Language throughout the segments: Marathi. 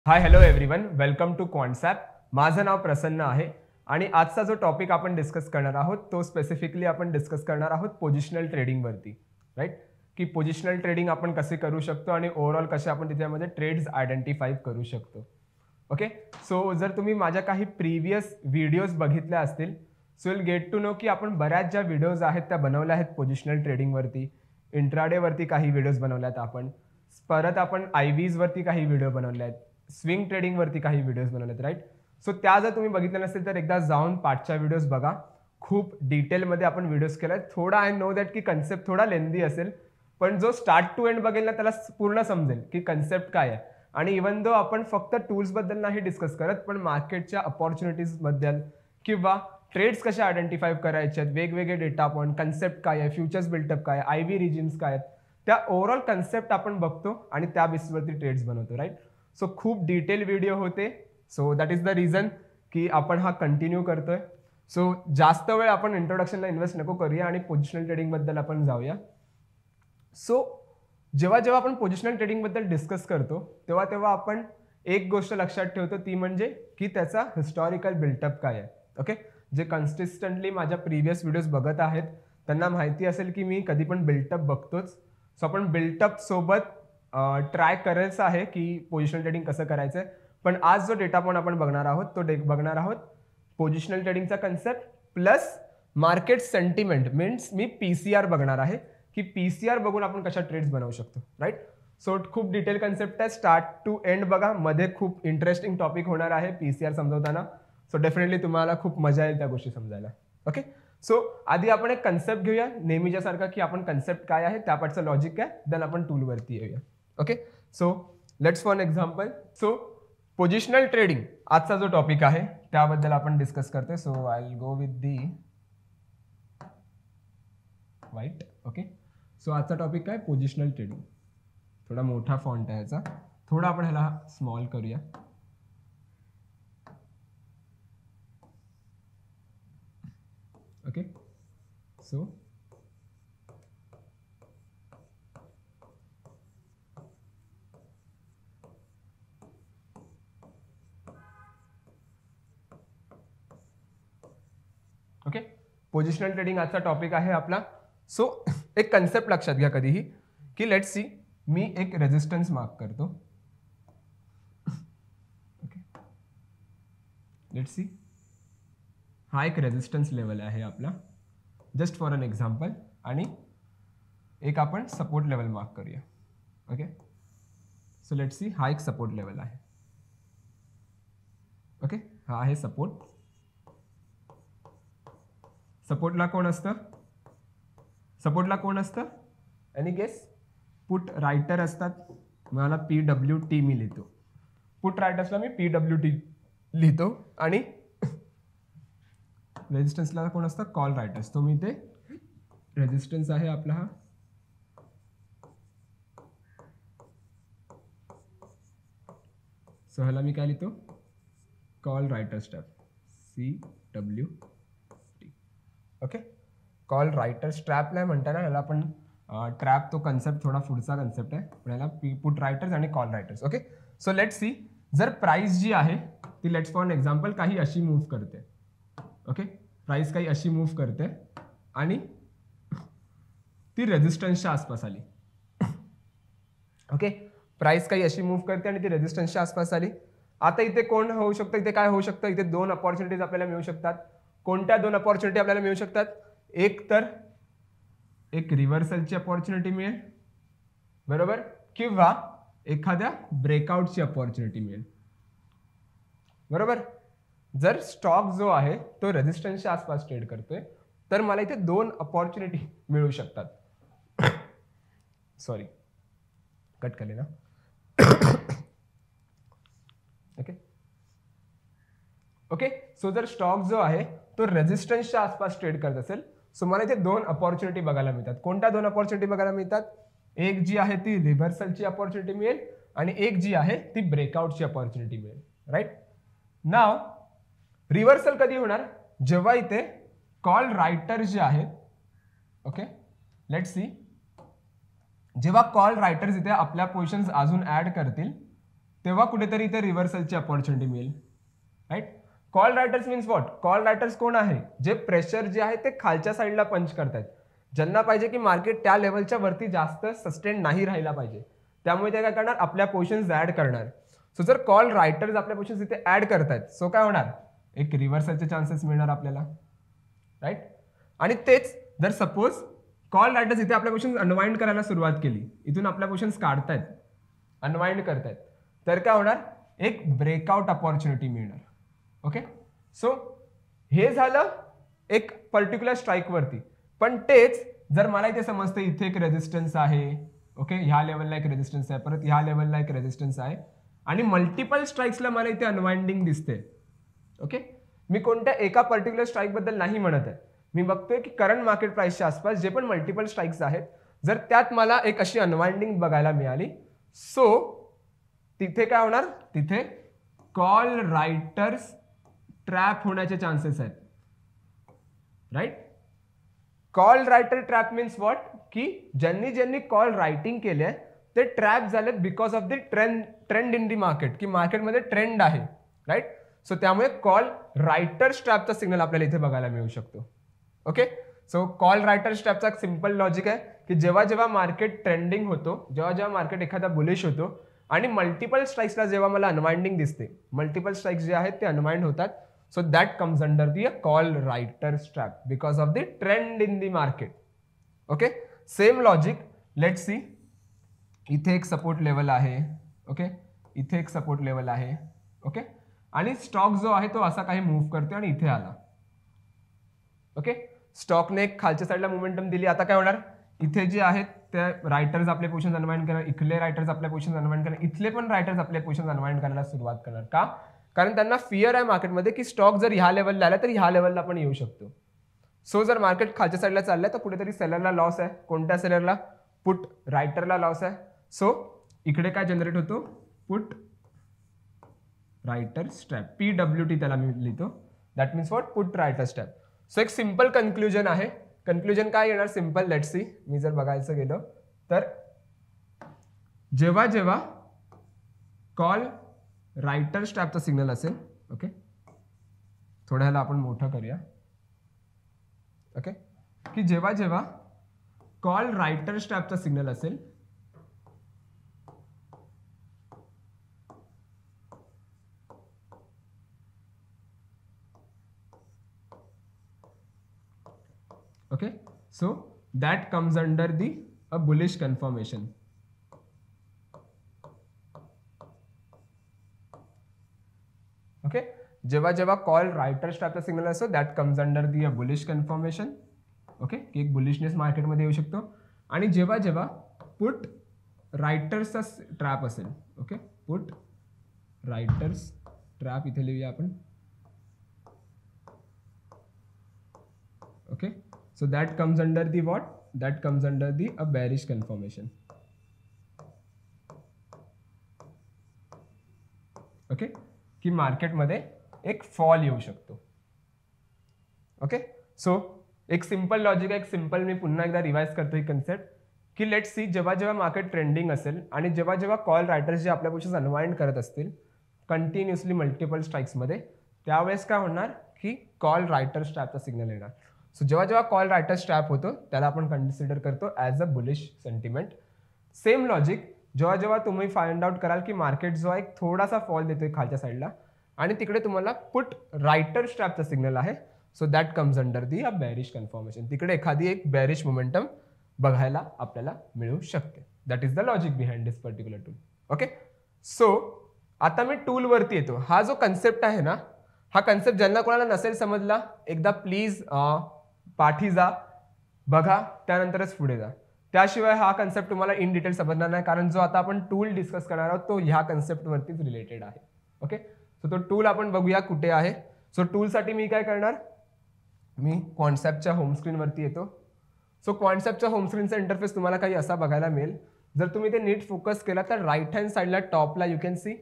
High hello everyone, welcome to Quantsapp. माझं नाव प्रसन्न आहे आणि आजचा जो टॉपिक आपण डिस्कस करणार आहोत तो स्पेसिफिकली आपण डिस्कस करणार आहोत पोझिशनल ट्रेडिंगवरती. राईट, की पोझिशनल ट्रेडिंग आपण कसे करू शकतो आणि ओव्हरऑल कसे आपण त्याच्यामध्ये ट्रेड्स आयडेंटिफाय करू शकतो. ओके, सो जर तुम्ही माझ्या काही प्रिव्हियस व्हिडिओज बघितल्या असतील so will get to know की आपण बऱ्याच ज्या व्हिडिओज आहेत त्या बनवल्या आहेत पोझिशनल ट्रेडिंगवरती. इंट्राडेवरती काही व्हिडिओज बनवल्यात आपण, परत आपण आयव्हीजवरती काही व्हिडिओ बनवले आहेत, स्विंग ट्रेडिंगवरती काही व्हिडिओज बनवलेत. राईट, सो त्या जर तुम्ही बघितल्या नसेल तर एकदा जाऊन पाठच्या व्हिडिओज बघा. खूप डिटेलमध्ये आपण व्हिडिओज केले आहेत. थोडा आय नो दॅट की कन्सेप्ट थोडा लेंदी असेल, पण जो स्टार्ट टू एंड बघेल ना त्याला पूर्ण समजेल की कन्सेप्ट काय आहे. आणि इवन दो आपण फक्त टूल्सबद्दल नाही डिस्कस करत, पण मार्केटच्या अपॉर्च्युनिटीजबद्दल किंवा ट्रेड्स कशा आयडेंटिफाय करायचे आहेत, वेगवेगळे डेटा पॉईंट, कन्सेप्ट काय आहे, फ्युचर्स बिल्टअप काय आहे, आयव्ही रिजिम्स काय आहेत, त्या ओव्हरऑल कन्सेप्ट आपण बघतो आणि त्या बेसिसवरती ट्रेड्स बनवतो. राईट, सो खूप डिटेल व्हिडिओ होते. So that is the reason की आपण हा कंटिन्यू करतोय. सो जास्त वेळ आपण इंट्रोडक्शनला इन्व्हेस्ट नको करूया आणि पोझिशनल ट्रेडिंगबद्दल आपण जाऊया. सो जेव्हा जेव्हा आपण पोझिशनल ट्रेडिंगबद्दल डिस्कस करतो तेव्हा आपण एक गोष्ट लक्षात ठेवतो, ती म्हणजे की त्याचा हिस्टॉरिकल बिल्टअप काय आहे. ओके, जे कन्सिस्टंटली माझ्या प्रिव्हियस व्हिडिओज बघत आहेत त्यांना माहिती असेल की मी कधी पण बिल्टअप बघतोच. सो आपण बिल्टअप सोबत ट्राय करायचं आहे की पोझिशनल ट्रेडिंग कसं करायचं आहे. पण आज जो डेटा पॉईंट आपण बघणार आहोत तो बघणार आहोत पोझिशनल ट्रेडिंगचा concept plus market sentiment. Means मी पीसीआर बघणार आहे की पीसीआर बघून आपण कशा ट्रेड्स बनवू शकतो. राईट, सो खूप डिटेल कन्सेप्ट आहे. स्टार्ट टू एंड बघा, मध्ये खूप इंटरेस्टिंग टॉपिक होणार आहे पीसीआर समजवताना. सो डेफिनेटली तुम्हाला खूप मजा येईल त्या गोष्टी समजायला. ओके, सो आधी आपण एक कन्सेप्ट घेऊया नेहमीच्या सारखा की आपण कन्सेप्ट काय आहे, त्या पाठचं लॉजिक काय, देन आपण टूलवरती येऊया. Okay, so let's for an example. So positional trading आजचा जो टॉपिक आहे त्याबद्दल आपण डिस्कस करतोय. So I will go with the white. Okay, so आजचा टॉपिक काय, पोझिशनल ट्रेडिंग. थोडा मोठा फॉन्ट आहे याचा, थोडा आपण ह्याला स्मॉल करूया. Okay, so okay, positional trading आजचा टॉपिक आहे आपला. सो एक कन्सेप्ट लक्षात घ्या कधीही की लेट्स सी, मी एक रेजिस्टन्स मार्क करतो. ओके, लेट्स सी, हा एक रेजिस्टन्स लेवल आहे आपला, जस्ट फॉर एन एक्झाम्पल. आणि एक आपण सपोर्ट लेवल मार्क करूया. ओके, सो लेट्स सी, हा एक सपोर्ट लेवल आहे. ओके, हा आहे सपोर्ट. सपोर्टला कोण असतं, सपोर्टला कोण असतं, एनी गेस? पुट रायटर असतात. मला PWT मी लिहितो. पुट रायटर्सला मी PWT लिहितो आणि रेजिस्टन्सला कोण असतं, कॉल रायटर्स. तो मी ते रेजिस्टन्स आहे आपला हा. सो ह्याला मी काय लिहितो, call writer strap, CWT. Okay, call writer strap नाही म्हणता ना ह्याला आपण, ट्रॅप तो कन्सेप्ट थोडा पुढचा कन्सेप्ट आहे, पण ह्याला पुट रायटर्स आणि call writers. Okay, so let's see, जर प्राइस जी आहे ती लेट्स फॉर एन एक्झाम्पल काही अशी मूव्ह करते. ओके, प्राइस काही अशी मूव्ह करते आणि ती रेजिस्टन्सच्या आसपास आली. ओके, प्राइस काही अशी मूव्ह करते आणि ती रेजिस्टन्सच्या आसपास आली. आता इथे कोण होऊ शकतं, इथे काय होऊ शकतं, इथे दोन अपॉर्च्युनिटीज आपल्याला मिळू शकतात. कोणत्या दोन अपॉर्च्युनिटी आपल्याला मिळू शकतात, एक तर एक रिव्हर्सलची अपॉर्च्युनिटी मिळेल, बरोबर, किंवा एखाद्या ब्रेकआउटची अपॉर्च्युनिटी मिळेल, बरोबर. जर स्टॉक जो आहे तो रेजिस्टन्सच्या आसपास ट्रेड करतोय तर मला इथे दोन अपॉर्च्युनिटी मिळू शकतात. सॉरी, कट केले ना. ओके ओके, सो जर स्टॉक जो आहे तो रेजिस्टन्सच्या आसपास ट्रेड करत असेल सो मला इथे दोन अपॉर्च्युनिटी बघायला मिळतात. कोणत्या दोन अपॉर्च्युनिटी बघायला मिळतात, एक जी आहे ती रिव्हर्सलची अपॉर्च्युनिटी मिळेल आणि एक जी आहे ती ब्रेकआउटची अपॉर्च्युनिटी मिळेल. राईट, नाव रिव्हर्सल कधी होणार, जेव्हा इथे कॉल रायटर जे आहेत, ओके लेट्स सी, जेव्हा कॉल रायटर्स इथे आपल्या पोझिशन्स अजून ऍड करतील तेव्हा कुठेतरी इथे रिव्हर्सलची अपॉर्च्युनिटी मिळेल. Right. Call writers means what? Call writers कोण आहे? जे प्रेशर जे आहे ते खालच्या साईडला पंच करतायत, ज्यांना पाहिजे की मार्केट त्या लेवलच्या वरती जास्त सस्टेन नाही राहिला पाहिजे, त्यामुळे ते काय करणार? आपल्या पोझिशन्स ऍड करणार. सो जर कॉल रायटर्स आपल्या पोझिशन्स इथे ऍड करतायत, सो काय होणार? एक रिव्हर्सलचे चान्सेस मिळणार आपल्याला. राईट. आणि तेच जर सपोज कॉल रायटर्स इथे आपल्या पोझिशन्स अनवाइंड करायला सुरुवात केली, इथून आपल्या पोझिशन्स काढतायत, अनवाइंड करतायत, तर काय होणार? एक ब्रेकआउट अपॉर्च्युनिटी मिळणार. ओके. सो हे झालं एक पर्टिक्युलर स्ट्राईक वरती. पण तेच जर मला इथे समजतं इथे एक रेजिस्टन्स आहे, ओके, ह्या लेवलला एक रेजिस्टन्स आहे, परत ह्या लेवलला एक रेजिस्टन्स आहे, आणि मल्टिपल स्ट्राईक्सला मला इथे अनवाइंडिंग दिसते. ओके. मी कोणत्या एका पर्टिक्युलर स्ट्राईक बद्दल नाही म्हणत आहे, मी बघतोय की करंट मार्केट प्राइसच्या आसपास जे पण मल्टिपल स्ट्राईक्स आहेत, जर त्यात मला एक अशी अनवाइंडिंग बघायला मिळाली, सो तिथे काय होणार? तिथे कॉल रायटर्स ट्रॅप होण्याचे चान्सेस आहेत. Right. Call writer trap means what? की ज्यांनी कॉल रायटिंग केले ते ट्रॅप झालेत because of the trend in the market, की मार्केटमध्ये ट्रेंड आहे. राईट. सो त्यामुळे कॉल रायटर्स ट्रॅपचा सिग्नल आपल्याला इथे बघायला मिळू शकतो. ओके. सो कॉल रायटर्स ट्रॅपचा एक सिंपल लॉजिक आहे की जेव्हा मार्केट ट्रेंडिंग होतो, जेव्हा मार्केट एखादा बुलिश होतो आणि मल्टिपल स्ट्राईक्सला जेव्हा मला अनवाइंडिंग दिसते, मल्टिपल स्ट्राईक्स जे आहेत ते अनवाइंड होतात, so that comes under the call writer's trap because of the trend in the market. Okay, same logic. Let's see, इथे एक सपोर्ट लेवल आहे, ओके, इथे एक सपोर्ट लेवल आहे, ओके, आणि स्टॉक जो आहे तो असा काही मूव्ह करतोय आणि इथे आला. ओके. स्टॉकने एक खालच्या साईडला मोमेंटम दिली. आता काय होणार? इथे जे आहेत ते रायटर्स आपले पोझिशन अनवाइंड करणार, इथले रायटर्स आपल्या पोझिशन अनवाइंड करणार, इथले पण रायटर्स आपल्या पोझिशन अनवाइंड करायला सुरुवात करणार. का? कारण त्यांना फिअर आहे मार्केटमध्ये की स्टॉक जर ह्या लेवलला आला तर ह्या लेवलला पण येऊ शकतो. सो जर मार्केट खालच्या साईडला चाललंय तर कुठेतरी सेलरला लॉस आहे. कोणत्या सेलरला? पुट रायटरला लॉस आहे. सो इकडे काय जनरेट होतो? पुट रायटर स्ट्रॅप, PWT त्याला मी लिहितो. That means what? Put writer strap. So एक सिंपल कन्क्लुजन आहे. कन्क्लुजन काय येणार? सिंपल. Let's see. मी जर बघायचं गेलो तर जेव्हा कॉल रायटर स्ट्रॅपचा सिग्नल असेल, ओके, थोड्या ह्याला आपण मोठं करूया, ओके, की जेव्हा कॉल रायटर स्ट्रॅपचा सिग्नल असेल, okay, so that comes under the uh bullish confirmation. Okay. जेव्हा कॉल रायटर स्ट्रॅपचा सिग्नल असतो, that comes under the uh bullish confirmation. Okay, की एक बुलिशनेस मार्केटमध्ये येऊ शकतो. आणि जेव्हा पुट रायटर्सचा ट्रॅप असेल, ओके, पुट रायटर्स ट्रॅप इथे लिहूया आपण. Okay. So that comes under the what? That comes under the uh bearish confirmation. Okay, की मार्केटमध्ये एक फॉल येऊ शकतो. ओके. सो एक सिंपल लॉजिक आहे, एक सिंपल, मी पुन्हा एकदा रिवाइज करतो ही कन्सेप्ट, की लेट सी जेव्हा मार्केट ट्रेंडिंग असेल आणि जेव्हा कॉल रायटर्स जे आपल्या पोझिशन अनवाइंड करत असतील कंटिन्युअसली मल्टिपल स्ट्राईक्समध्ये, त्यावेळेस काय होणार? की कॉल रायटर स्ट्रॅपचा सिग्नल येणार. सो जेव्हा कॉल रायटर स्ट्रॅप होतो त्याला आपण कन्सिडर करतो as a bullish sentiment. Same logic जेव्हा तुम्ही फाइंड आउट कराल की मार्केट जो आहे थोडासा फॉल देतोय खालच्या साईडला आणि तिकडे तुम्हाला पुट रायटर स्ट्रॅपचा सिग्नल आहे, so that comes under the uh bearish confirmation. तिकडे एखादी एक बेरिश मोमेंटम बघायला आपल्याला मिळू शकते. That is the logic behind this particular tool. Okay. So आता मी टूल वरती येतो. हा जो कन्सेप्ट आहे ना, हा कन्सेप्ट ज्यांना कोणाला नसेल समजला, एकदा प्लीज पाठी जा, बघा, त्यानंतरच पुढे जा. त्याशिवाय हा कन्सेप्ट तुम्हाला इन डिटेल समजणार नाही, कारण जो आता आपण टूल डिस्कस करणार आहोत तो ह्या कन्सेप्ट वरतीच रिलेटेड आहे. ओके. सो तो टूल आपण बघूया कुठे आहे. सो टूलसाठी मी काय करणार? मी क्वांटसॅपच्या होम स्क्रीन वरती येतो. सो क्वांटसॅपच्या होम स्क्रीनचा इंटरफेस तुम्हाला काही असा बघायला मिळेल. जर तुम्ही ते नीट फोकस केला तर राईट हँड साईडला टॉपला यू कॅन सी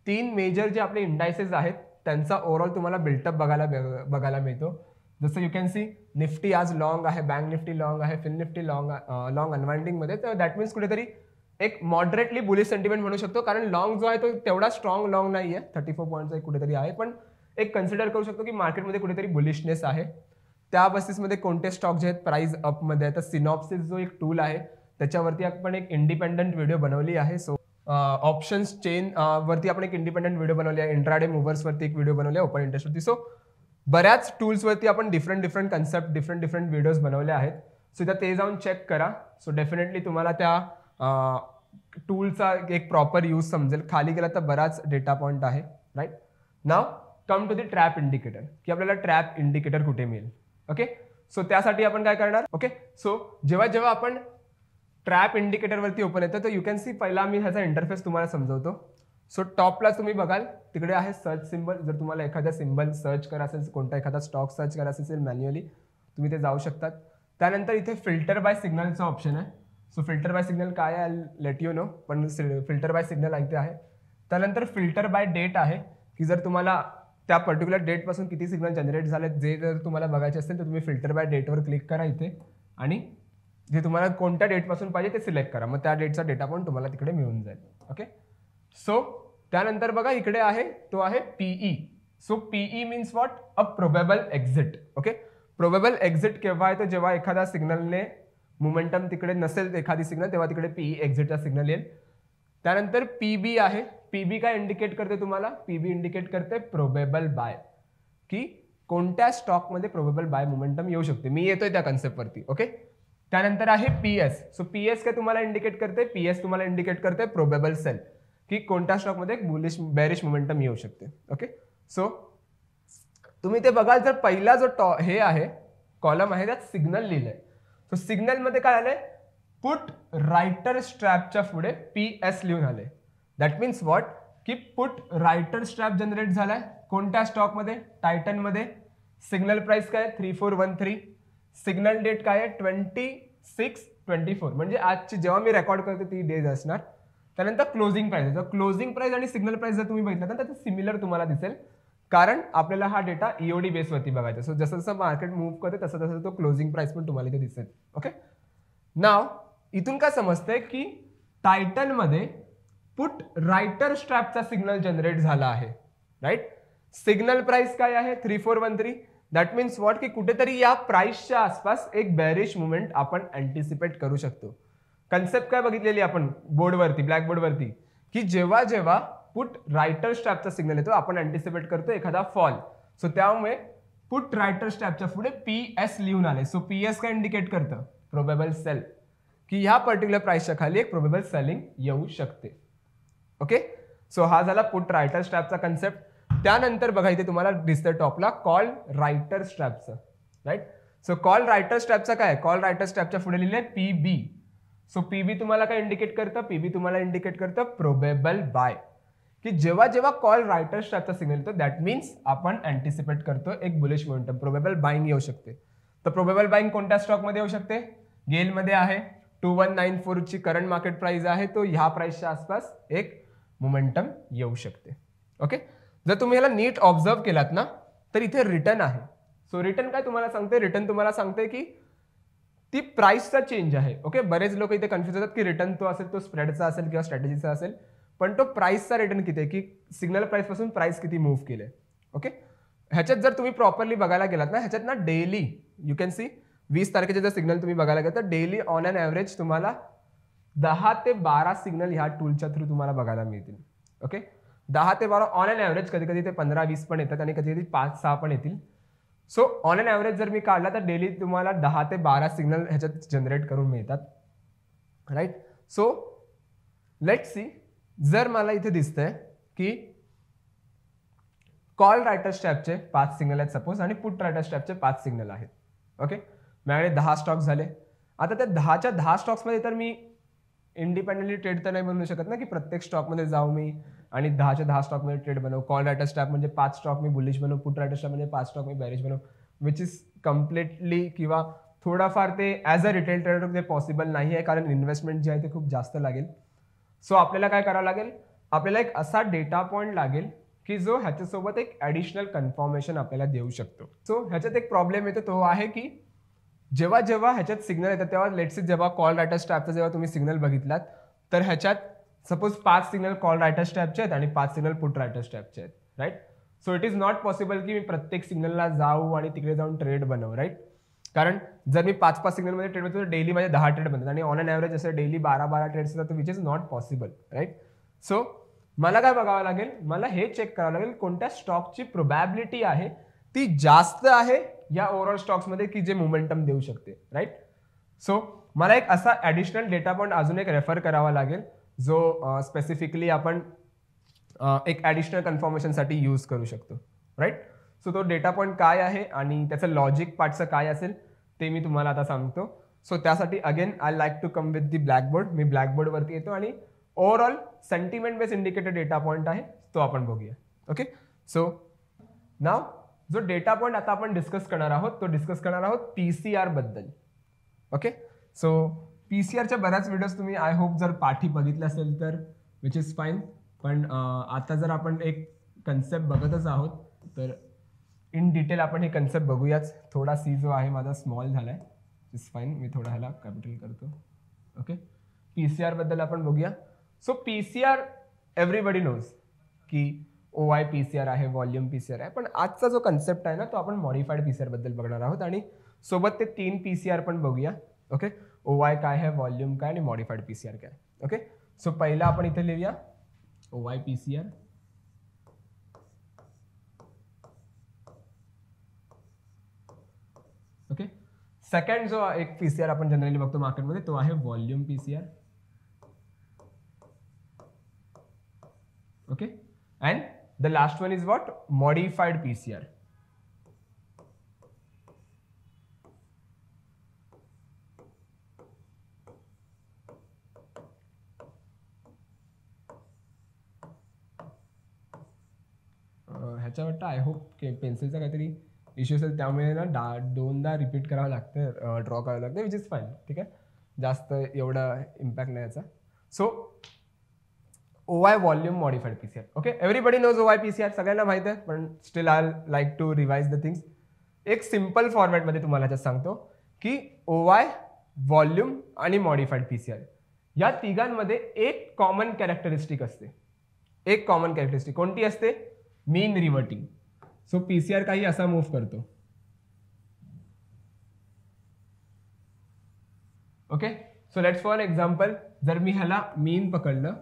3 मेजर जे आपले इंडायसेस आहेत त्यांचा ओव्हरऑल तुम्हाला बिल्टअप बघायला मिळतो. जसं यू कॅन सी निफ्टी आज लॉंग आहे, बँक निफ्टी लॉंग आहे, फिन निफ्टी लॉंग अनवाइंडिंग मध्ये. तर दॅट मीन्स कुठेतरी एक मॉडरेटली बुलिश सेंटिमेंट म्हणू शकतो, कारण लॉंग जो आहे तो तेवढा स्ट्रॉंग लॉंग नाही आहे, 34 पॉईंटचा एक कुठेतरी आहे, पण एक कन्सिडर करू शकतो की मार्केटमध्ये कुठेतरी बुलिशनेस आहे. त्या बेसिसमध्ये कोणते स्टॉक जे आहेत प्राइस अपमध्ये आहे. तर सिनॉप्सिस जो एक टूल आहे त्याच्यावरती आपण एक इंडिपेंडंट व्हिडिओ बनवली आहे. सो ऑप्शन्स चेन वरती आपण एक इंडिपेंडंट व्हिडिओ बनवली आहे, इंट्राडे मूव्हर्स वरती एक व्हिडिओ बनवली आहे, ओपन इंटरेस्ट वरती. सो बऱ्याच टूल्सवरती आपण डिफरंट कन्सेप्ट डिफरंट व्हिडिओज बनवले आहेत. सो इथं ते जाऊन चेक करा. सो डेफिनेटली तुम्हाला त्या टूलचा एक प्रॉपर यूज समजेल. खाली गेला तर बराच डेटा पॉईंट आहे. Right now come to the trap indicator, की आपल्याला ट्रॅप इंडिकेटर कुठे मिळेल. ओके, सो त्यासाठी आपण काय करणार. ओके, सो जेव्हा आपण ट्रॅप इंडिकेटर वरती ओपन येतं तर यू कॅन सी, पहिला मी ह्याचा इंटरफेस तुम्हाला समजवतो. सो टॉपला तुम्ही बघाल तिकडे आहे सर्च सिम्बल. जर तुम्हाला एखादा सिम्बल सर्च करायचं असेल, कोणता एखादा स्टॉक सर्च करायचा असेल मॅन्युअली, तुम्ही ते जाऊ शकतात. त्यानंतर इथे फिल्टर बाय सिग्नलचा ऑप्शन आहे. सो फिल्टर बाय सिग्नल काय आहे लेट यू नो, पण फिल्टर बाय सिग्नल इथे आहे. त्यानंतर फिल्टर बाय डेट आहे, की जर तुम्हाला त्या पर्टिक्युलर डेटपासून किती सिग्नल जनरेट झाले जे जर तुम्हाला बघायचे असेल तर तुम्ही फिल्टर बाय डेटवर क्लिक करा इथे, आणि जे तुम्हाला कोणत्या डेटपासून पाहिजे ते सिलेक्ट करा. मग त्या डेटचा डेटा पण तुम्हाला तिकडे मिळून जाईल. ओके, सो त्यानंतर बघा इकडे आहे तो आहे PE. So PE means what, uh probable exit. Okay, probable exit केव्हा आहे तर जेव्हा एखाद्या सिग्नलने मोमेंटम तिकडे नसेल एखादी सिग्नल, तेव्हा तिकडे पीई एक्झिटचा सिग्नल येईल. त्यानंतर पीबी आहे. पीबी काय इंडिकेट करते तुम्हाला, पीबी इंडिकेट करते प्रोबेबल बाय, की कोणत्या स्टॉकमध्ये प्रोबेबल बाय मोमेंटम येऊ शकते. मी येतोय त्या कन्सेप्टवरती. ओके, त्यानंतर आहे पीएस. सो पीएस काय तुम्हाला इंडिकेट करते, पीएस तुम्हाला इंडिकेट करते प्रोबेबल सेल, की कोणत्या स्टॉकमध्ये बुलिश बेरिश मोमेंटम येऊ शकते. ओके, सो तुम्ही ते बघाल तर पहिला जो हे आहे कॉलम आहे त्यात सिग्नल लिहिलंय. सो सिग्नल मध्ये काय आलंय, पुट रायटर स्ट्रॅपच्या पुढे पीएस लिहून आले. दॅट मीन्स व्हॉट, की पुट रायटर स्ट्रॅप जनरेट झालाय कोणत्या स्टॉकमध्ये, टायटनमध्ये. सिग्नल प्राइस काय 3413. सिग्नल डेट काय आहे 26/24, म्हणजे आजची जेव्हा मी रेकॉर्ड करतो ती डेज असणार. त्यानंतर क्लोजिंग प्राइस. क्लोजिंग प्राइस आणि सिग्नल प्राइस जर तुम्ही बघितलं तर सिमिलर तुम्हाला दिसेल, कारण आपल्याला हा डेटा ईओडी बेसवरती बघायचा. सो जसं जसं मार्केट मूव्ह करते तसं तसं तो क्लोजिंग प्राइस पण तुम्हाला इथे दिसेल. ओके, नाव इथून काय समजतंय की टायटनमध्ये पुट रायटर स्ट्रॅपचा सिग्नल जनरेट झाला आहे. राईट, सिग्नल प्राइस काय आहे 3413. दॅट मीन्स व्हॉट, की कुठेतरी या प्राइसच्या आसपास एक बेरिश मुवमेंट आपण अँटिसिपेट करू शकतो. कन्सेप्ट काय बघितलेली आपण बोर्डवरती, ब्लॅकबोर्डवरती, की जेव्हा जेव्हा पुट रायटर स्ट्रॅपचा सिग्नल येतो आपण अँटिसिपेट करतो एखादा फॉल. सो त्यामुळे पुट रायटर स्ट्रॅपच्या पुढे पीएस लिहून आले. सो पीएस काय इंडिकेट करतं, प्रोबेबल सेल, की ह्या पर्टिक्युलर प्राइसच्या खाली एक प्रोबेबल सेलिंग येऊ शकते. ओके, सो हा झाला पुट रायटर स्ट्रॅपचा कन्सेप्ट. त्यानंतर बघा इथे तुम्हाला दिसतं टॉपला कॉल रायटर स्ट्रॅपचं. राईट, सो कॉल रायटर स्ट्रॅपचा काय, कॉल रायटर स्ट्रॅपच्या पुढे लिहिले पीबी. सो पीबी तुम्हाला काय इंडिकेट करतं, पीबी तुम्हाला इंडिकेट करतं प्रोबेबल बाय, की जेव्हा जेव्हा कॉल रायटर स्ट्रॅपचा सिग्नल येतो दॅट मीन्स आपण अँटिसिपेट करतो एक बुलिश मोमेंटम, प्रोबेबल बाइंग येऊ शकते. तर प्रोबेबल बाइंग कोणत्या स्टॉकमध्ये येऊ शकते, गेलमध्ये आहे. 2194 ची करंट मार्केट प्राइस आहे, तो ह्या प्राइसच्या आसपास एक मोमेंटम येऊ शकते. ओके, जर तुम्ही याला नीट ऑब्झर्व केलात ना तर इथे रिटर्न आहे. सो रिटर्न काय तुम्हाला सांगते, रिटर्न तुम्हाला सांगते की ती प्राइसचा चेंज आहे. ओके, बरेच लोक इथे कन्फ्युज होतात की रिटर्न तो असेल तो स्प्रेडचा असेल किंवा स्ट्रॅटेजीचा असेल, पण तो प्राइसचा रिटर्न किती आहे, की सिग्नल प्राइस पासून प्राइस किती मूव्ह केले. ओके, ह्याच्यात जर तुम्ही प्रॉपरली बघायला गेलात ना, ह्याच्यात ना डेली यू कॅन सी 20 तारखेचे जर सिग्नल तुम्ही बघायला गेलात तर डेली ऑन अन ॲव्हरेज तुम्हाला 10 ते 12 सिग्नल ह्या टूलच्या थ्रू तुम्हाला बघायला मिळतील. ओके, 10 ते 12 ऑन अन ॲव्हरेज, कधी कधी ते 15-20 पण येतात आणि कधी कधी 5-6 पण येतील. सो ऑन अन ॲव्हरेज जर मी काढला तर डेली तुम्हाला 10 ते 12 सिग्नल ह्याच्यात जनरेट करून मिळतात. राईट, सो लेट सी, जर मला इथे दिसतंय की कॉल रायटर स्ट्रॅपचे 5 सिग्नल आहेत सपोज आणि पुट रायटर स्ट्रॅपचे 5 सिग्नल आहेत. ओके, माझ्याकडे 10 स्टॉक्स झाले. आता त्या 10च्या 10 स्टॉक्समध्ये तर मी इंडिपेंडेंटली ट्रेड तर नाही बनवू शकत ना, की प्रत्येक स्टॉकमध्ये जाऊ मी आणि 10च्या 10 स्टॉकमध्ये ट्रेड बनवू. कॉल रायटर स्ट्रॅप म्हणजे 5 स्टॉक मी बुलिश बनवू, पुट रायटर स्ट्रॅप म्हणजे 5 स्टॉक मी बॅरिश बनवू, विच इज कम्प्लिटली किंवा थोडाफार ते ॲज अ रिटेल ट्रेडर ते पॉसिबल नाही आहे, कारण इन्व्हेस्टमेंट जे आहे ते खूप जास्त लागेल. सो आपल्याला काय करावं लागेल, आपल्याला एक असा डेटा पॉईंट लागेल की जो ह्याच्यासोबत एक ॲडिशनल कन्फर्मेशन आपल्याला देऊ शकतो. सो ह्याच्यात एक प्रॉब्लेम येतो, तो आहे की जेव्हा जेव्हा ह्याच्यात सिग्नल येतात तेव्हा लेट्स से जेव्हा कॉल रायटर स्ट्रॅपचा जेव्हा तुम्ही सिग्नल बघितलात तर ह्याच्यात सपोज 5 सिग्नल कॉल रायटर्स टाईपचे आहेत आणि 5 सिग्नल पुट रायटर्स टाईपचे आहेत, right. So it is not possible की मी प्रत्येक सिग्नलला जाऊ आणि तिकडे जाऊन ट्रेड बनवू, राईट. कारण जर मी 5-5 सिग्नलमध्ये ट्रेड बनवतो तर डेली माझे 10 ट्रेड बनतात आणि ऑन अन ॲव्हरेज असं डेली 12-12 ट्रेड्स होतात, which is not possible, right. So मला काय बघावं लागेल, मला हे चेक करावं लागेल कोणत्या स्टॉकची प्रोबॅबिलिटी आहे ती जास्त आहे या ओव्हरऑल स्टॉक्समध्ये की जे मोमेंटम देऊ शकते, राईट. सो मला एक असा ॲडिशनल डेटा पॉईंट अजून एक रेफर करावा लागेल जो स्पेसिफिकली आपण एक ॲडिशनल कन्फर्मेशनसाठी यूज करू शकतो, राईट. सो तो डेटा पॉईंट काय आहे आणि त्याचं लॉजिक पार्टचं काय असेल ते मी तुम्हाला आता सांगतो. सो त्यासाठी again I like to come with the blackboard. मी ब्लॅकबोर्डवरती येतो आणि overall sentiment base indicator data point आहे तो आपण बघूया. ओके. सो नाव जो डेटा पॉईंट आता आपण डिस्कस करणार आहोत तो डिस्कस करणार आहोत PCR बद्दल. ओके. सो PCRच्या बऱ्याच व्हिडिओज तुम्ही आय होप जर पाठी बघितले असेल तर विच इज फाईन. पण आता जर आपण एक कन्सेप्ट बघतच आहोत तर इन डिटेल आपण हे कन्सेप्ट बघूयाच. थोडा सी जो आहे माझा स्मॉल झाला आहे, इज फाईन. मी थोडा ह्याला कॅपिटल करतो. ओके. PCR बद्दल आपण बघूया. सो PCR एव्हरीबडी नोज की OI PCR आहे, व्हॉल्यूम PCR आहे. पण आजचा जो कन्सेप्ट आहे ना तो आपण मॉडिफाईड PCR बद्दल बघणार आहोत आणि सोबत ते 3 PCR पण बघूया. ओके. OI काय आहे, व्हॉल्यूम काय आणि मॉडिफाईड PCR काय. ओके. सो पहिला आपण इथे लिहूया OI PCR. ओके. सेकंड जो एक PCR आपण जनरली बघतो मार्केटमध्ये तो आहे volume PCR. Okay. And the last one is what, modified PCR. ह्याच्या वाटतं आय होप की पेन्सिलचा काहीतरी इश्यू असेल त्यामुळे ना दोनदा रिपीट करावं लागतं, ड्रॉ करावं लागतं, विच इज फाईन. ठीक आहे, जास्त एवढा इम्पॅक्ट नाही याचा. So OI volume modified PCR. Okay. Everybody knows OI PCR, सगळ्यांना माहित आहे, पण still I like to revise the things. एक सिम्पल फॉर्मॅटमध्ये तुम्हाला just सांगतो की OI, व्हॉल्यूम आणि मॉडिफाईड PCR या तिघांमध्ये एक कॉमन कॅरेक्टरिस्टिक असते. एक कॉमन कॅरेक्टरिस्टिक कोणती असते? मीन रिव्हर्टिंग. सो PCR काही असा मूव्ह करतो. Okay. So let's for example जर मी ह्याला मीन पकडलं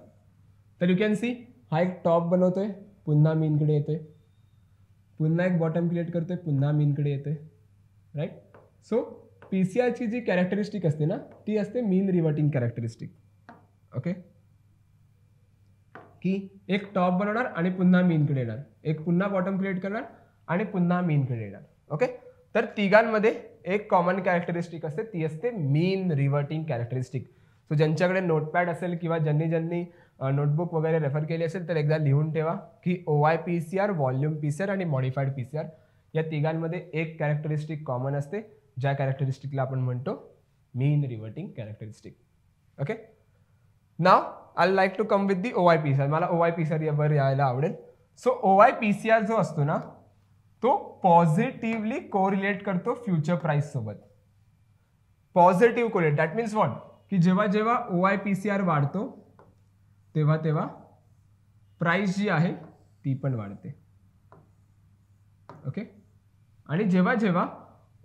तर यू कॅन सी हा एक टॉप बनवतोय, पुन्हा मीनकडे येतोय, पुन्हा एक बॉटम क्रिएट करतोय, पुन्हा मीनकडे येतोय, राईट. सो PCRची जी कॅरेक्टरिस्टिक असते ना ती असते मीन रिव्हर्टिंग कॅरेक्टरिस्टिक. ओके. की एक टॉप बनवणार आणि पुन्हा मीनकडे येणार, एक पुन्हा बॉटम क्रिएट करणार आणि पुन्हा मीनकडे येणार. ओके. तर तिघांमध्ये एक कॉमन कॅरेक्टरिस्टिक असते, ती असते मीन रिव्हर्टिंग कॅरेक्टरिस्टिक. सो ज्यांच्याकडे नोटपॅड असेल किंवा ज्यांनी नोटबुक वगैरे रेफर केली असेल तर एकदा लिहून ठेवा की OI PCR, व्हॉल्यूम PCR आणि मॉडिफाईड PCR या तिघांमध्ये एक कॅरेक्टरिस्टिक कॉमन असते, ज्या कॅरेक्टरिस्टिकला आपण म्हणतो mean reverting characteristic. Okay. Now I like to come with the OI PCR. मला OI PCR वर यायला आवडेल. सो OI PCR जो असतो ना तो पॉझिटिव्हली कोरिलेट करतो फ्युचर प्राइस सोबत. Positive correlate, that means what, की जेव्हा जेव्हा OI PCR वाढतो तेव्हा तेव्हा प्राइस जी आहे ती पण वाढते. ओके. आणि जेव्हा जेव्हा